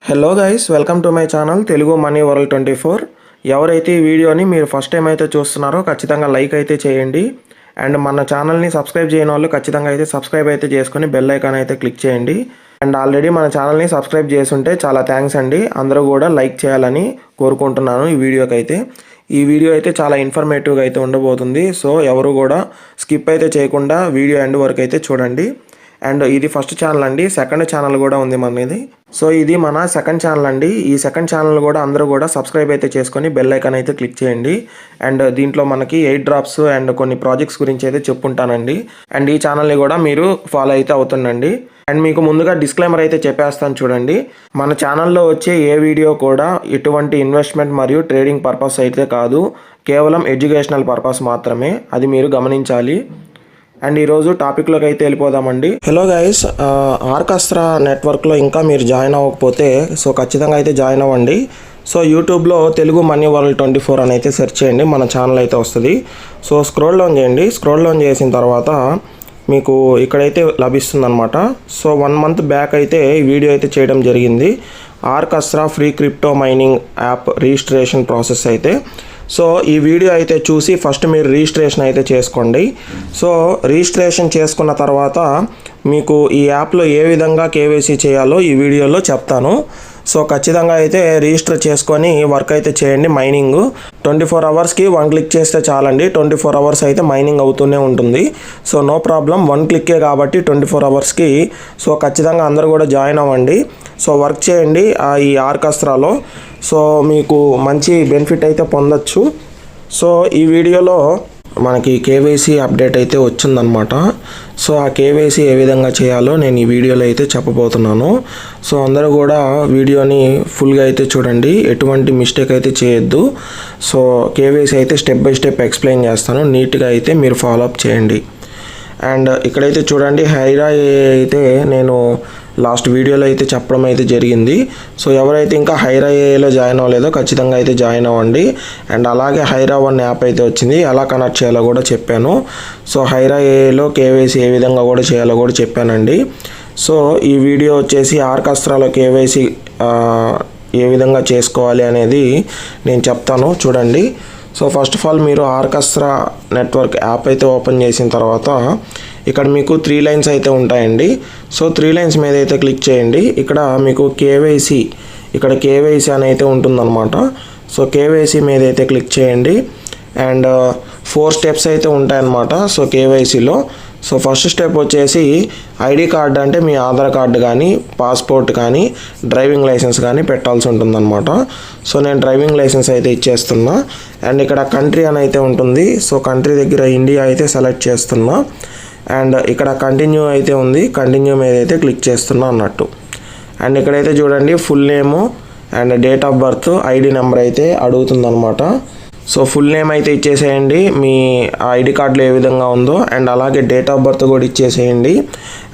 Hello guys, welcome to my channel Telugu money world 24. ఎవరైతే ఈ వీడియోని మీరు ఫస్ట్ టైం అయితే చూస్తున్నారో ఖచ్చితంగా లైక్ అయితే చేయండి. అండ్ మన ఛానల్ని సబ్స్క్రైబ్ చేయని వాళ్ళు ఖచ్చితంగా అయితే సబ్స్క్రైబ్ అయితే చేసుకొని బెల్ ఐకాన్ అయితే క్లిక్ చేయండి. అండ్ ఆల్రెడీ మన ఛానల్ని సబ్స్క్రైబ్ చేసుంటే చాలా థ్యాంక్స్ అండి. అందరూ కూడా లైక్ చేయాలని కోరుకుంటున్నాను. ఈ వీడియో అయితే చాలా ఇన్ఫర్మేటివ్గా అయితే ఉండబోతుంది. సో ఎవరు కూడా స్కిప్ అయితే చేయకుండా వీడియో ఎండ్ వరకు అయితే చూడండి. అండ్ ఇది ఫస్ట్ ఛానల్ అండి. సెకండ్ ఛానల్ కూడా ఉంది మనది. సో ఇది మన సెకండ్ ఛానల్ అండి. ఈ సెకండ్ ఛానల్ కూడా అందరూ కూడా సబ్స్క్రైబ్ అయితే చేసుకొని బెల్ ఐకాన్ అయితే క్లిక్ చేయండి. అండ్ దీంట్లో మనకి 8 డ్రాప్స్ అండ్ కొన్ని ప్రాజెక్ట్స్ గురించి అయితే చెప్పుకుంటానండి. అండ్ ఈ ఛానల్ని కూడా మీరు ఫాలో అయితే అవుతుండండి. అండ్ మీకు ముందుగా డిస్క్లైమర్ అయితే చెప్పేస్తాను చూడండి. మన ఛానల్లో వచ్చే ఏ వీడియో కూడా ఎటువంటి ఇన్వెస్ట్మెంట్ మరియు ట్రేడింగ్ పర్పస్ అయితే కాదు, కేవలం ఎడ్యుకేషనల్ పర్పస్ మాత్రమే. అది మీరు గమనించాలి. అండ్ ఈరోజు టాపిక్లోకి అయితే వెళ్ళిపోదామండి. హలో గైస్, ఆర్కెస్ట్రా నెట్వర్క్లో ఇంకా మీరు జాయిన్ అవ్వకపోతే సో ఖచ్చితంగా అయితే జాయిన్ అవ్వండి. సో యూట్యూబ్లో తెలుగు మనీ వరల్డ్ 24 అని అయితే సెర్చ్ చేయండి, మన ఛానల్ అయితే వస్తుంది. సో స్క్రోల్ డౌన్ చేయండి. స్క్రోల్ డౌన్ చేసిన తర్వాత మీకు ఇక్కడైతే లభిస్తుంది అనమాట. సో 1 మంత్ బ్యాక్ అయితే ఈ వీడియో అయితే చేయడం జరిగింది. Orchestra free crypto mining app registration process అయితే. సో ఈ వీడియో అయితే చూసి ఫస్ట్ మీరు రిజిస్ట్రేషన్ అయితే చేసుకోండి. సో రిజిస్ట్రేషన్ చేసుకున్న తర్వాత మీకు ఈ యాప్లో ఏ విధంగా కేవైసీ చేయాలో ఈ వీడియోలో చెప్తాను. సో ఖచ్చితంగా అయితే రిజిస్టర్ చేసుకొని వర్క్ అయితే చేయండి. మైనింగ్ 24 అవర్స్కి 1 క్లిక్ చేస్తే చాలండి. 24 అవర్స్ అయితే మైనింగ్ అవుతూనే ఉంటుంది. సో నో ప్రాబ్లం, 1 క్లిక్కే కాబట్టి 24 అవర్స్కి. సో ఖచ్చితంగా అందరూ కూడా జాయిన్ అవ్వండి. సో వర్క్ చేయండి ఈ ఆర్కెస్ట్రాలో. సో మీకు మంచి బెనిఫిట్ అయితే పొందొచ్చు. సో ఈ వీడియోలో మనకి కేవైసీ అప్డేట్ అయితే వచ్చిందనమాట. సో ఆ కేవైసీ ఏ విధంగా చేయాలో నేను ఈ వీడియోలో అయితే చెప్పబోతున్నాను. సో అందరూ కూడా వీడియోని ఫుల్గా అయితే చూడండి, ఎటువంటి మిస్టేక్ అయితే చేయొద్దు. సో కేవైసీ అయితే స్టెప్ బై స్టెప్ ఎక్స్ప్లెయిన్ చేస్తాను, నీట్గా అయితే మీరు ఫాలో అప్ చేయండి. అండ్ ఇక్కడైతే చూడండి, హైరా అయితే నేను లాస్ట్ వీడియోలో అయితే చెప్పడం అయితే జరిగింది. సో ఎవరైతే ఇంకా హైరా ఏలో జాయిన్ అవ్వలేదో ఖచ్చితంగా అయితే జాయిన్ అవ్వండి. అండ్ అలాగే హైరా 1 యాప్ అయితే వచ్చింది, ఎలా కనెక్ట్ చేయాలో కూడా చెప్పాను. సో హైరా ఏలో కేవైసీ ఏ విధంగా కూడా చేయాలో కూడా చెప్పానండి. సో ఈ వీడియో వచ్చేసి ఆర్కెస్ట్రాలో కేవైసీ ఏ విధంగా చేసుకోవాలి అనేది నేను చెప్తాను చూడండి. సో ఫస్ట్ ఆఫ్ ఆల్ మీరు ఆర్కెస్ట్రా నెట్వర్క్ యాప్ అయితే ఓపెన్ చేసిన తర్వాత ఇక్కడ మీకు 3 లైన్స్ అయితే ఉంటాయండి. సో 3 లైన్స్ మీద అయితే క్లిక్ చేయండి. ఇక్కడ మీకు కేవైసీ అని అయితే ఉంటుందన్నమాట. సో కేవైసీ మీద అయితే క్లిక్ చేయండి. అండ్ 4 స్టెప్స్ అయితే ఉంటాయన్నమాట. సో కేవైసీలో సో ఫస్ట్ స్టెప్ వచ్చేసి ఐడి కార్డ్, అంటే మీ ఆధార్ కార్డు కానీ పాస్పోర్ట్ కానీ డ్రైవింగ్ లైసెన్స్ కానీ పెట్టాల్సి ఉంటుందన్నమాట. సో నేను డ్రైవింగ్ లైసెన్స్ అయితే ఇచ్చేస్తున్నా. అండ్ ఇక్కడ కంట్రీ అని అయితే ఉంటుంది. సో కంట్రీ దగ్గర ఇండియా అయితే సెలెక్ట్ చేస్తున్నా. అండ్ ఇక్కడ కంటిన్యూ అయితే ఉంది, కంటిన్యూ మీద అయితే క్లిక్ చేస్తున్నా అన్నట్టు. అండ్ ఇక్కడైతే చూడండి, full name and date of birth, ID number అయితే అడుగుతుందన్నమాట. సో ఫుల్ నేమ్ అయితే ఇచ్చేసేయండి, మీ ఐడి కార్డులో ఏ విధంగా ఉందో. అండ్ అలాగే డేట్ ఆఫ్ బర్త్ కూడా ఇచ్చేసేయండి.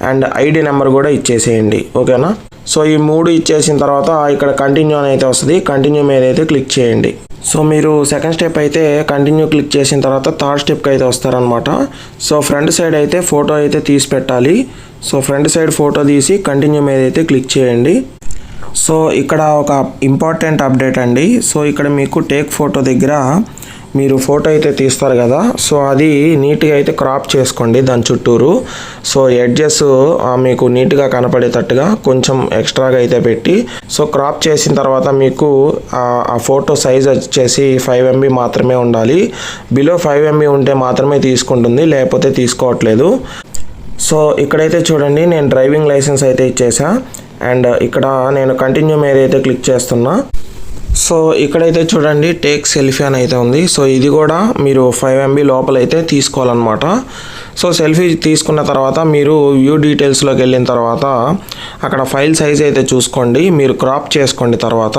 అండ్ ఐడి నెంబర్ కూడా ఇచ్చేసేయండి, ఓకేనా. సో ఈ 3 ఇచ్చేసిన తర్వాత ఇక్కడ కంటిన్యూ అని అయితే వస్తుంది, కంటిన్యూ మీద అయితే క్లిక్ చేయండి. సో మీరు సెకండ్ స్టెప్ అయితే కంటిన్యూ క్లిక్ చేసిన తర్వాత థర్డ్ స్టెప్కి అయితే వస్తారనమాట. సో ఫ్రంట్ సైడ్ అయితే ఫోటో అయితే తీసి పెట్టాలి. సో ఫ్రంట్ సైడ్ ఫోటో తీసి కంటిన్యూ మీద అయితే క్లిక్ చేయండి. సో ఇక్కడ ఒక ఇంపార్టెంట్ అప్డేట్ అండి. సో ఇక్కడ మీకు టేక్ ఫోటో దగ్గర మీరు ఫోటో అయితే తీస్తారు కదా, సో అది నీట్గా అయితే క్రాప్ చేసుకోండి దాని చుట్టూరు. సో ఎడ్జెస్ మీకు నీట్గా కనపడేటట్టుగా కొంచెం ఎక్స్ట్రాగా అయితే పెట్టి సో క్రాప్ చేసిన తర్వాత మీకు ఆ ఫోటో సైజ్ వచ్చేసి 5 MB మాత్రమే ఉండాలి. బిలో 5 MB ఉంటే మాత్రమే తీసుకుంటుంది, లేకపోతే తీసుకోవట్లేదు. సో ఇక్కడైతే చూడండి, నేను డ్రైవింగ్ లైసెన్స్ అయితే ఇచ్చేసా. అండ్ ఇక్కడ నేను కంటిన్యూ మీద అయితే క్లిక్ చేస్తున్నా. సో ఇక్కడైతే చూడండి, టేక్ సెల్ఫీ అని అయితే ఉంది. సో ఇది కూడా మీరు 5 MB లోపల అయితే తీసుకోవాలన్నమాట. సో సెల్ఫీ తీసుకున్న తర్వాత మీరు వ్యూ డీటెయిల్స్లోకి వెళ్ళిన తర్వాత అక్కడ ఫైల్ సైజ్ అయితే చూసుకోండి, మీరు క్రాప్ చేసుకోండి. తర్వాత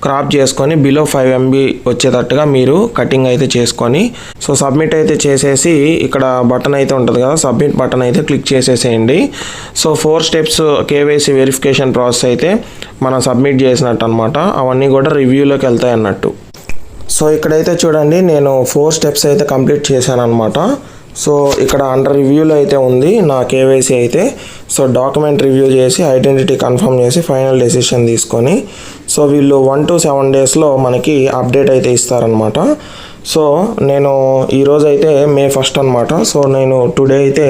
క్రాప్ చేసుకొని బిలో 5 MB వచ్చేటట్టుగా మీరు కటింగ్ అయితే చేసుకొని సో సబ్మిట్ అయితే చేసేసి ఇక్కడ బటన్ అయితే ఉంటుంది కదా, సబ్మిట్ బటన్ అయితే క్లిక్ చేసేసేయండి. So 4 steps KYC verification process అయితే మనం సబ్మిట్ చేసినట్టు అనమాట. అవన్నీ కూడా రివ్యూలోకి వెళ్తాయి అన్నట్టు. సో ఇక్కడైతే చూడండి, నేను 4 స్టెప్స్ అయితే కంప్లీట్ చేశాను అనమాట. సో ఇక్కడ అండర్ రివ్యూలో అయితే ఉంది నా కేవైసీ అయితే. సో డాక్యుమెంట్ రివ్యూ చేసి ఐడెంటిటీ కన్ఫర్మ్ చేసి ఫైనల్ డెసిషన్ తీసుకొని సో వీళ్ళు 1 to 7 డేస్లో మనకి అప్డేట్ అయితే ఇస్తారనమాట. సో నేను ఈరోజు అయితే May 1 అనమాట. సో నేను టుడే అయితే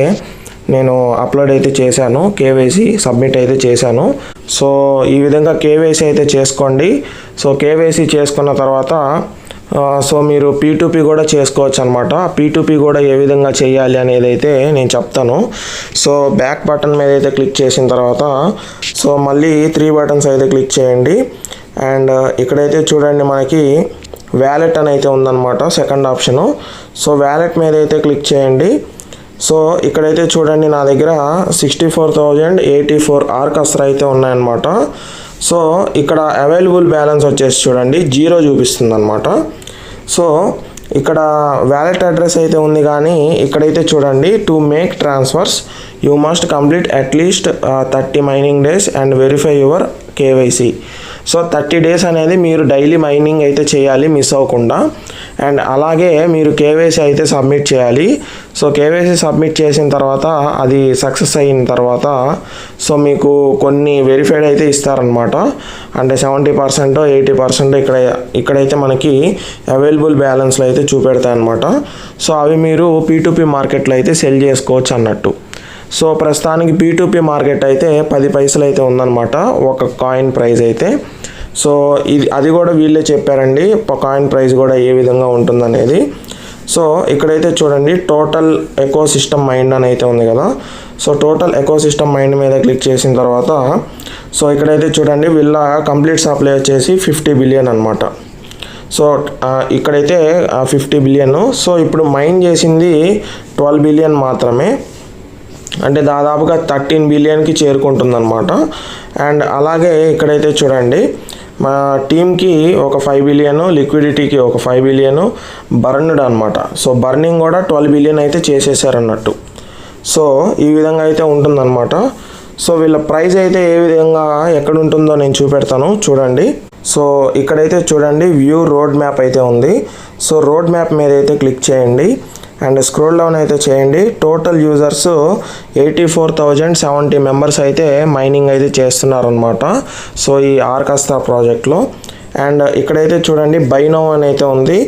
నేను అప్లోడ్ అయితే చేశాను, కేవైసీ సబ్మిట్ అయితే చేశాను. సో ఈ విధంగా కేవైసీ అయితే చేసుకోండి. సో కేవైసీ చేసుకున్న తర్వాత సో మీరు P2P కూడా చేసుకోవచ్చు అనమాట. P2P కూడా ఏ విధంగా చేయాలి అనేది అయితే నేను చెప్తాను. సో బ్యాక్ బటన్ మీద అయితే క్లిక్ చేసిన తర్వాత సో మళ్ళీ 3 బటన్స్ అయితే క్లిక్ చేయండి. అండ్ ఇక్కడైతే చూడండి మనకి వ్యాలెట్ అని అయితే ఉందన్నమాట, సెకండ్ ఆప్షను. సో వ్యాలెట్ మీద అయితే క్లిక్ చేయండి. సో ఇక్కడైతే చూడండి నా దగ్గర 64,084 ఆర్కస్ట్రా అయితే ఉన్నాయన్నమాట. సో ఇక్కడ అవైలబుల్ బ్యాలెన్స్ వచ్చేసి చూడండి 0 చూపిస్తుంది అనమాట. సో ఇక్కడ వ్యాలెట్ అడ్రస్ అయితే ఉంది, కానీ ఇక్కడైతే చూడండి to make transfers you must complete at least 30 mining days and verify your KYC. So 30 days అనేది మీరు డైలీ మైనింగ్ అయితే చేయాలి మిస్ అవ్వకుండా. అండ్ అలాగే మీరు కేవైసీ అయితే సబ్మిట్ చేయాలి. సో కేవైసీ సబ్మిట్ చేసిన తర్వాత అది సక్సెస్ అయిన తర్వాత సో మీకు కొన్ని వెరిఫైడ్ అయితే ఇస్తారనమాట. అంటే 70% 80% ఇక్కడైతే మనకి అవైలబుల్ బ్యాలెన్స్లో అయితే చూపెడతాయి అనమాట. సో అవి మీరు P2P మార్కెట్లో అయితే సెల్ చేసుకోవచ్చు అన్నట్టు. సో ప్రస్తుతానికి P2P మార్కెట్ అయితే 10 పైసలు అయితే ఉందన్నమాట ఒక కాయిన్ ప్రైస్ అయితే. సో అది కూడా వీళ్ళే చెప్పారండి కాయిన్ ప్రైస్ కూడా ఏ విధంగా ఉంటుందనేది. సో ఇక్కడైతే చూడండి టోటల్ ఎకో సిస్టమ్ మైండ్ అని అయితే ఉంది కదా. So total eco system mind మీద క్లిక్ చేసిన తర్వాత సో ఇక్కడైతే చూడండి వీళ్ళ కంప్లీట్ సప్లై వచ్చేసి 50 బిలియన్ అనమాట. సో ఇక్కడైతే 50 బిలియన్. సో ఇప్పుడు మైన్ చేసింది 12 బిలియన్ మాత్రమే, అంటే దాదాపుగా 13 బిలియన్కి చేరుకుంటుందన్నమాట. అండ్ అలాగే ఇక్కడైతే చూడండి మా టీమ్కి ఒక 5 బిలియన్, లిక్విడిటీకి ఒక 5 బిలియన్ బర్న్డ్ అనమాట. సో బర్నింగ్ కూడా 12 బిలియన్ అయితే చేసేసారన్నట్టు. సో ఈ విధంగా అయితే ఉంటుందన్నమాట. సో వీళ్ళ ప్రైస్ అయితే ఏ విధంగా ఎక్కడ ఉంటుందో నేను చూపెడతాను చూడండి. సో ఇక్కడైతే చూడండి వ్యూ రోడ్ మ్యాప్ అయితే ఉంది. సో రోడ్ మ్యాప్ మీద అయితే క్లిక్ చేయండి అండ్ స్క్రోల్ డౌన్ అయితే చేయండి. టోటల్ యూజర్స్ 84,070 మెంబర్స్ అయితే మైనింగ్ అయితే చేస్తున్నారనమాట. సో ఈ ఆర్కస్ట్రా ప్రాజెక్ట్లో. అండ్ ఇక్కడైతే చూడండి బైనో అని అయితే ఉంది.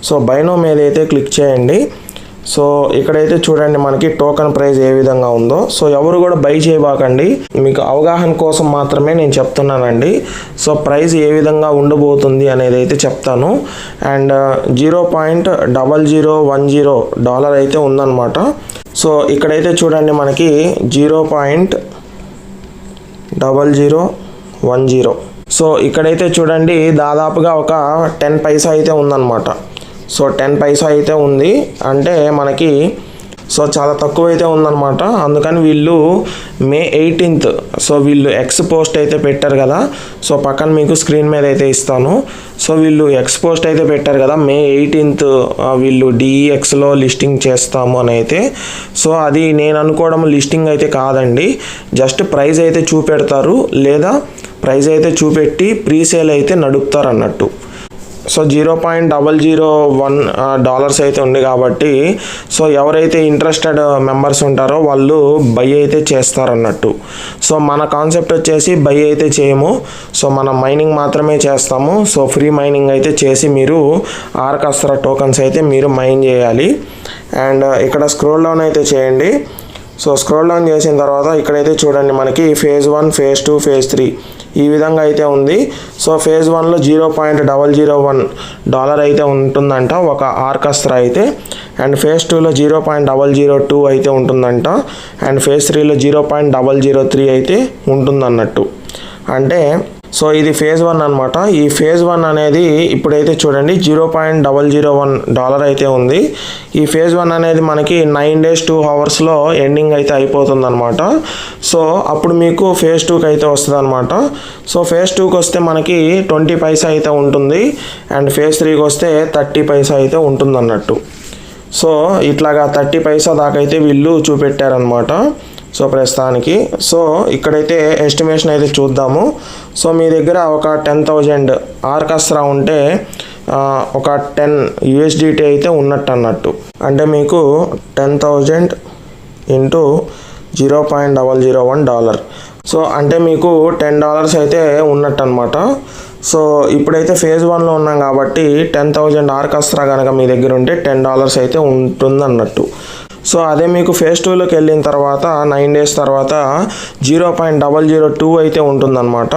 సో బైనో మీద అయితే క్లిక్ చేయండి. సో ఇక్కడైతే చూడండి మనకి టోకెన్ ప్రైస్ ఏ విధంగా ఉందో. సో ఎవరు కూడా బై చేయబాకండి, మీకు అవగాహన కోసం మాత్రమే నేను చెప్తున్నానండి. సో ప్రైస్ ఏ విధంగా ఉండబోతుంది అనేది అయితే చెప్తాను. అండ్ $0.0010 అయితే ఉందన్నమాట. సో ఇక్కడైతే చూడండి మనకి 0.0010. సో ఇక్కడైతే చూడండి దాదాపుగా ఒక 10 పైసా అయితే ఉందన్నమాట. సో 10 పైసా అయితే ఉంది, అంటే మనకి సో చాలా తక్కువ అయితే ఉందన్నమాట. అందుకని వీళ్ళు May 18th సో వీళ్ళు ఎక్స్ పోస్ట్ అయితే పెట్టారు కదా. సో పక్కన మీకు స్క్రీన్ మీద అయితే ఇస్తాను. సో వీళ్ళు ఎక్స్ పోస్ట్ అయితే పెట్టారు కదా, May 18th వీళ్ళు DEXలో లిస్టింగ్ చేస్తాము అని అయితే. సో అది నేను అనుకోవడం లిస్టింగ్ అయితే కాదండి, జస్ట్ ప్రైస్ అయితే చూపెడతారు, లేదా ప్రైస్ అయితే చూపెట్టి ప్రీసేల్ అయితే నడుపుతారు అన్నట్టు. సో $0.001 అయితే ఉంది కాబట్టి సో ఎవరైతే ఇంట్రెస్టెడ్ మెంబర్స్ ఉంటారో వాళ్ళు బై అయితే చేస్తారన్నట్టు. సో మన కాన్సెప్ట్ వచ్చేసి బై అయితే చేయము, సో మనం మైనింగ్ మాత్రమే చేస్తాము. సో ఫ్రీ మైనింగ్ అయితే చేసి మీరు ఆర్కస్ట్రా టోకన్స్ అయితే మీరు మైన్ చేయాలి. అండ్ ఇక్కడ స్క్రోల్ డౌన్ అయితే చేయండి. సో స్క్రోల్ డౌన్ చేసిన తర్వాత ఇక్కడైతే చూడండి మనకి phase 1, phase 2, phase 3 ఈ విధంగా అయితే ఉంది. సో phase 1లో $0.001 అయితే ఉంటుందంట ఒక ఆర్కస్ట్రా అయితే. అండ్ phase 2లో 0.002 అయితే ఉంటుందంట. అండ్ phase 3లో 0.003 అయితే ఉంటుందన్నట్టు. అంటే సో ఇది phase 1 అనమాట. ఈ phase 1 అనేది ఇప్పుడైతే చూడండి $0.001 అయితే ఉంది. ఈ phase 1 అనేది మనకి 9 days 2 hours ఎండింగ్ అయితే అయిపోతుంది అనమాట. సో అప్పుడు మీకు phase 2కి అయితే వస్తుంది అనమాట. సో phase 2కి వస్తే మనకి 20 పైసా అయితే ఉంటుంది. అండ్ phase 3కి వస్తే 30 పైసా అయితే ఉంటుంది అన్నట్టు. సో ఇట్లాగా 30 పైసా దాకా అయితే వీళ్ళు చూపెట్టారనమాట. సో ప్రస్తుతానికి సో ఇక్కడైతే ఎస్టిమేషన్ అయితే చూద్దాము. సో మీ దగ్గర ఒక 10,000 ఆర్కస్ట్రా ఉంటే ఒక 10 USDT అయితే ఉన్నట్టు అన్నట్టు. అంటే మీకు 10,000 ఇంటూ $0.001. సో అంటే మీకు $10 అయితే ఉన్నట్టు అనమాట. సో ఇప్పుడైతే ఫేజ్ 1లో ఉన్నాం కాబట్టి 10,000 ఆర్కెస్ట్రా కనుక మీ దగ్గర ఉంటే $10 అయితే ఉంటుంది అన్నట్టు. సో అదే మీకు ఫేజ్ 2లోకి వెళ్ళిన తర్వాత 9 days తర్వాత 0.002 అయితే ఉంటుందన్నమాట.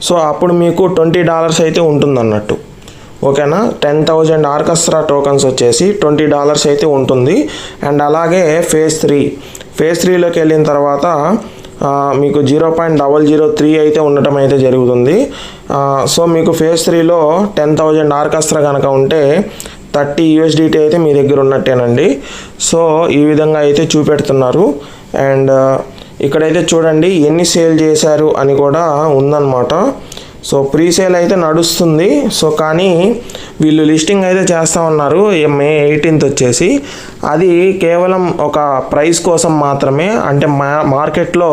సో అప్పుడు మీకు $20 అయితే ఉంటుందన్నట్టు. ఓకేనా, 10,000 ఆర్కెస్ట్రా టోకన్స్ వచ్చేసి $20 అయితే ఉంటుంది. అండ్ అలాగే ఫేజ్ 3లోకి వెళ్ళిన తర్వాత మీకు 0.003 అయితే ఉండటం అయితే జరుగుతుంది. సో మీకు ఫేజ్ 3లో 10,000 ఆర్కెస్ట్రా కనుక ఉంటే 30 USDT అయితే మీ దగ్గర ఉన్నట్టేనండి. సో ఈ విధంగా అయితే చూపెడుతున్నారు. అండ్ ఇక్కడైతే చూడండి ఎన్ని సేల్ చేశారు అని కూడా ఉందన్నమాట. సో ప్రీ సేల్ అయితే నడుస్తుంది. సో కానీ వీళ్ళు లిస్టింగ్ అయితే చేస్తూ ఉన్నారు May 18th వచ్చేసి. అది కేవలం ఒక ప్రైస్ కోసం మాత్రమే, అంటే మార్కెట్లో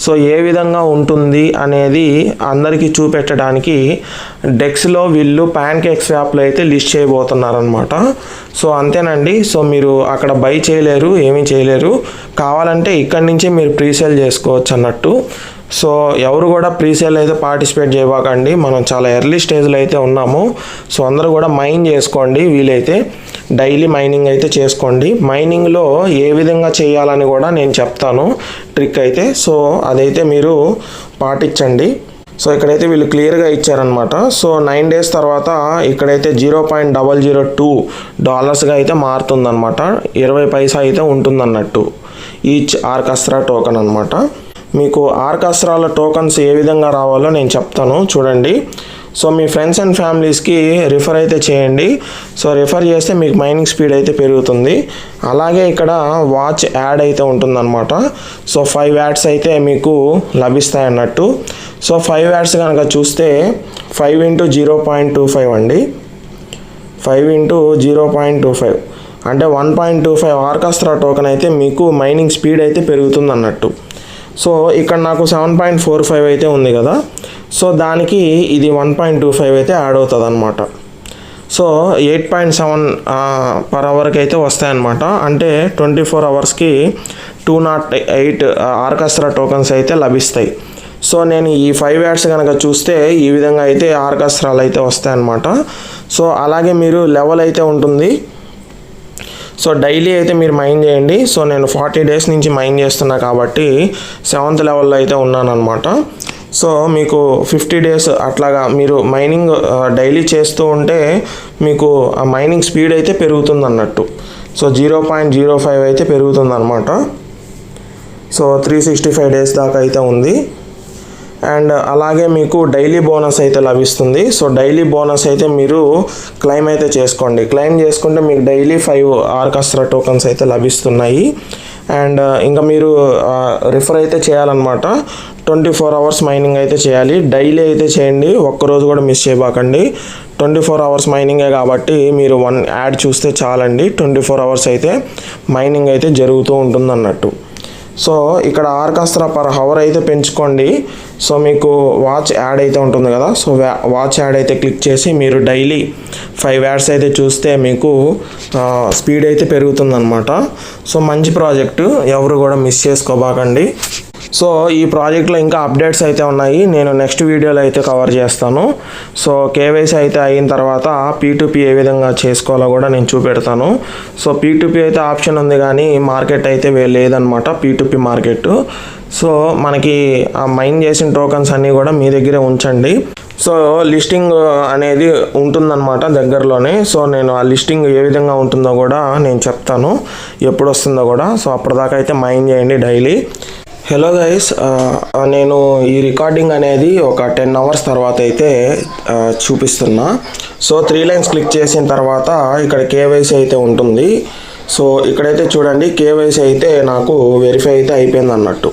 సో ఏ విధంగా ఉంటుంది అనేది అందరికీ చూపెట్టడానికి డెక్స్లో వీళ్ళు ప్యాన్కేక్స్ యాప్లో అయితే లిస్ట్ చేయబోతున్నారనమాట. సో అంతేనండి. సో మీరు అక్కడ బై చేయలేరు, ఏమీ చేయలేరు. కావాలంటే ఇక్కడి నుంచే మీరు ప్రీ సేల్ చేసుకోవచ్చు అన్నట్టు. సో ఎవరు కూడా ప్రీసేల్ అయితే పార్టిసిపేట్ చేయబాకండి, మనం చాలా ఎర్లీ స్టేజ్లో అయితే ఉన్నాము. సో అందరూ కూడా మైన్ చేసుకోండి, వీలైతే డైలీ మైనింగ్ అయితే చేసుకోండి. మైనింగ్లో ఏ విధంగా చేయాలని కూడా నేను చెప్తాను ట్రిక్ అయితే. సో అదైతే మీరు పాటించండి. సో ఇక్కడైతే వీళ్ళు క్లియర్గా ఇచ్చారనమాట. సో 9 days తర్వాత ఇక్కడైతే $0.002 అయితే మారుతుందన్నమాట. 20 పైసా అయితే ఉంటుందన్నట్టు ఈచ్ ఆర్కెస్ట్రా టోకెన్ అనమాట. మీకు ఆర్కెస్ట్రాల టోకన్స్ ఏ విధంగా రావాలో నేను చెప్తాను చూడండి. సో మీ ఫ్రెండ్స్ అండ్ ఫ్యామిలీస్కి రిఫర్ అయితే చేయండి. సో రిఫర్ చేస్తే మీకు మైనింగ్ స్పీడ్ అయితే పెరుగుతుంది. అలాగే ఇక్కడ వాచ్ యాడ్ అయితే ఉంటుందన్నమాట. సో 5 యాడ్స్ అయితే మీకు లభిస్తాయి అన్నట్టు. సో 5 యాడ్స్ కనుక చూస్తే 5 × 0.25 అండి. 5 × 0.25 అంటే 1.25 ఆర్కెస్ట్రా టోకెన్ అయితే మీకు మైనింగ్ స్పీడ్ అయితే పెరుగుతుంది అన్నట్టు. సో ఇక్కడ నాకు 7.45 అయితే ఉంది కదా. సో దానికి ఇది 1.25 అయితే యాడ్ అవుతుంది అనమాట. సో 8.7 per hourకి అయితే వస్తాయన్నమాట. అంటే 24 hours-కి 208 ఆర్కెస్ట్రా టోకన్స్ అయితే లభిస్తాయి. సో నేను ఈ 5 యాడ్స్ కనుక చూస్తే ఈ విధంగా అయితే ఆర్కెస్ట్రాలు అయితే వస్తాయన్నమాట. సో అలాగే మీరు లెవెల్ అయితే ఉంటుంది. సో డైలీ అయితే మీరు మైన్ చేయండి. సో నేను 40 days నుంచి మైన్ చేస్తున్నా కాబట్టి 7th లెవెల్లో అయితే ఉన్నాను అనమాట. సో మీకు 50 days అట్లాగా మీరు మైనింగ్ డైలీ చేస్తూ ఉంటే మీకు ఆ మైనింగ్ స్పీడ్ అయితే పెరుగుతుంది అన్నట్టు. సో 0.05 అయితే పెరుగుతుంది అనమాట. సో 365 days దాకా అయితే ఉంది. అండ్ అలాగే మీకు డైలీ బోనస్ అయితే లభిస్తుంది. సో డైలీ బోనస్ అయితే మీరు క్లెయిమ్ అయితే చేసుకోండి. క్లెయిమ్ చేసుకుంటే మీకు డైలీ 5 ఆర్కెస్ట్రా టోకన్స్ అయితే లభిస్తున్నాయి. అండ్ ఇంకా మీరు రిఫర్ అయితే చేయాలన్నమాట. 24 hours మైనింగ్ అయితే చేయాలి. డైలీ అయితే చేయండి, ఒక్కరోజు కూడా మిస్ చేయబాకండి. 24 hours మైనింగే కాబట్టి మీరు 1 యాడ్ చూస్తే చాలండి. 24 hours అయితే మైనింగ్ అయితే జరుగుతూ ఉంటుంది అన్నట్టు. సో ఇక్కడ ఆర్కెస్ట్రా పర్ హవర్ అయితే పెంచుకోండి. సో మీకు వాచ్ యాడ్ అయితే ఉంటుంది కదా. సో వాచ్ యాడ్ అయితే క్లిక్ చేసి మీరు డైలీ 5 యాడ్స్ అయితే చూస్తే మీకు స్పీడ్ అయితే పెరుగుతుందన్నమాట. సో మంచి ప్రాజెక్టు, ఎవరు కూడా మిస్ చేసుకోబాకండి. సో ఈ ప్రాజెక్ట్లో ఇంకా అప్డేట్స్ అయితే ఉన్నాయి, నేను నెక్స్ట్ వీడియోలో అయితే కవర్ చేస్తాను. సో కేవైసీ అయితే అయిన తర్వాత P2P ఏ విధంగా చేసుకోవాలో కూడా నేను చూపెడతాను. సో P2P అయితే ఆప్షన్ ఉంది కానీ మార్కెట్ అయితే లేదనమాట, P2P మార్కెట్. సో మనకి ఆ మైన్ చేసిన టోకన్స్ అన్నీ కూడా మీ దగ్గరే ఉంచండి. సో లిస్టింగ్ అనేది ఉంటుందన్నమాట దగ్గరలోనే. సో నేను ఆ లిస్టింగ్ ఏ విధంగా ఉంటుందో కూడా నేను చెప్తాను, ఎప్పుడు వస్తుందో కూడా. సో అప్పటిదాకా అయితే మైన్ చేయండి డైలీ. హలో గైస్, నేను ఈ రికార్డింగ్ అనేది ఒక 10 hours తర్వాత అయితే చూపిస్తున్నా. సో 3 lines క్లిక్ చేసిన తర్వాత ఇక్కడ కేవైసీ అయితే ఉంటుంది. సో ఇక్కడైతే చూడండి కేవైసీ అయితే నాకు వెరిఫై అయితే అయిపోయింది అన్నట్టు.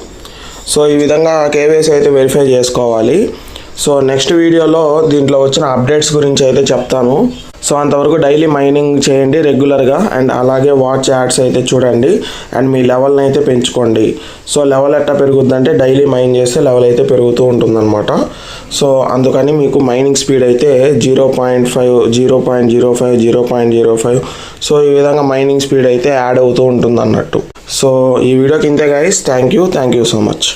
సో ఈ విధంగా కేవైసీ అయితే వెరిఫై చేసుకోవాలి. సో నెక్స్ట్ వీడియోలో దీంట్లో వచ్చిన అప్డేట్స్ గురించి అయితే చెప్తాను. సో అంతవరకు డైలీ మైనింగ్ చేయండి రెగ్యులర్గా, అండ్ అలాగే వాచ్ యాడ్స్ అయితే చూడండి, అండ్ మీ లెవెల్ని అయితే పెంచుకోండి. సో లెవెల్ ఎట్టా పెరుగుద్దంటే డైలీ మైన్ చేస్తే లెవెల్ అయితే పెరుగుతూ ఉంటుందన్నమాట. సో అందుకని మీకు మైనింగ్ స్పీడ్ అయితే 0.5, 0.05, 0.05 సో ఈ విధంగా మైనింగ్ స్పీడ్ అయితే యాడ్ అవుతూ ఉంటుంది అన్నట్టు. సో ఈ వీడియోకి ఇంతే guys, thank you so much.